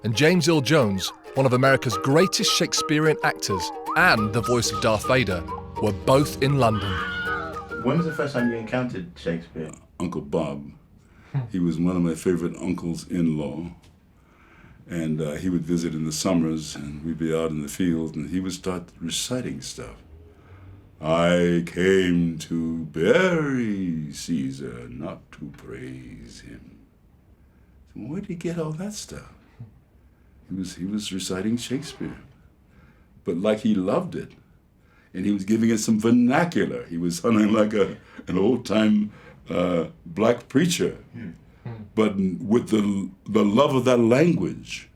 And James Earl Jones, one of America's greatest Shakespearean actors and the voice of Darth Vader, were both in London. When was the first time you encountered Shakespeare? Uncle Bob. He was one of my favorite uncles-in-law. And he would visit in the summers, and we'd be out in the field, and he would start reciting stuff. I came to bury Caesar, not to praise him. So where did he get all that stuff? He was reciting Shakespeare, but like he loved it, and he was giving it some vernacular. He was sounding like an old-time black preacher, but with the love of that language.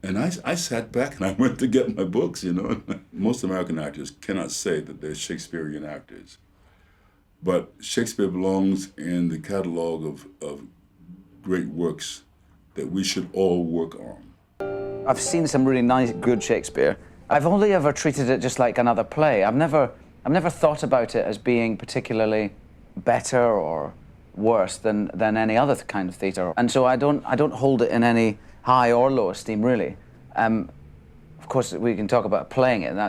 And I sat back and I went to get my books, you know. Most American actors cannot say that they're Shakespearean actors, but Shakespeare belongs in the catalog of great works that we should all work on. I've seen some really nice, good Shakespeare. I've only ever treated it just like another play. I've never thought about it as being particularly better or worse than any other kind of theatre. And so I don't hold it in any high or low esteem, really. Of course, we can talk about playing it, and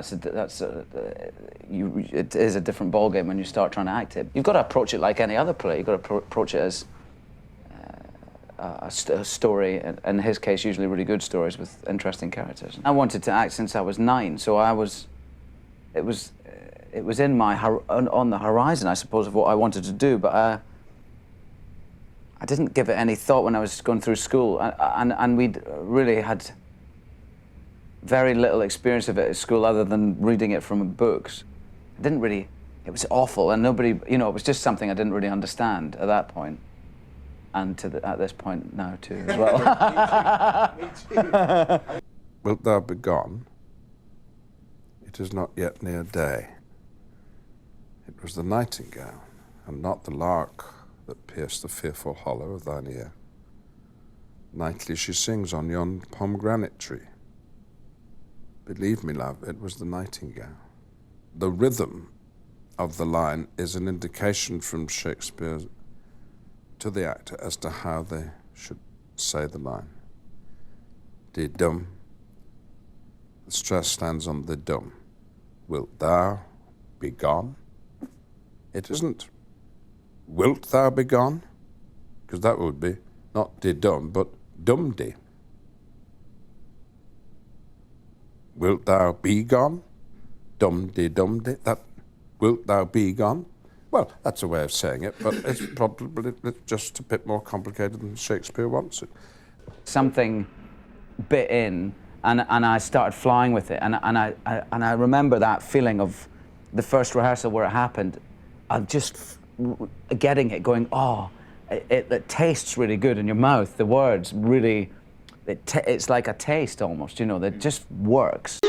it is a different ballgame when you start trying to act it. You've got to approach it like any other play. You've got to approach it as a story, in his case, usually really good stories with interesting characters. I wanted to act since I was 9, so it was in on the horizon, I suppose, of what I wanted to do, but I didn't give it any thought when I was going through school, and we'd really had very little experience of it at school other than reading it from books. It was awful, and nobody, you know, it was just something I didn't really understand at that point. And at this point now too, as well. Me too. Wilt thou be gone? It is not yet near day. It was the nightingale, and not the lark, that pierced the fearful hollow of thine ear. Nightly she sings on yon pomegranate tree. Believe me, love, it was the nightingale. The rhythm of the line is an indication from Shakespeare to the actor as to how they should say the line. De dum. The stress stands on the dum. Wilt thou be gone? It isn't wilt thou be gone? Because that would be not de dum, but dum de. Wilt thou be gone? Dum de dum de. That wilt thou be gone? Well, that's a way of saying it, but it's probably just a bit more complicated than Shakespeare wants it. Something bit in, and I started flying with it, and I remember that feeling of the first rehearsal where it happened, of just getting it, going, oh, it tastes really good in your mouth. The words really, it's like a taste almost, you know, that just works.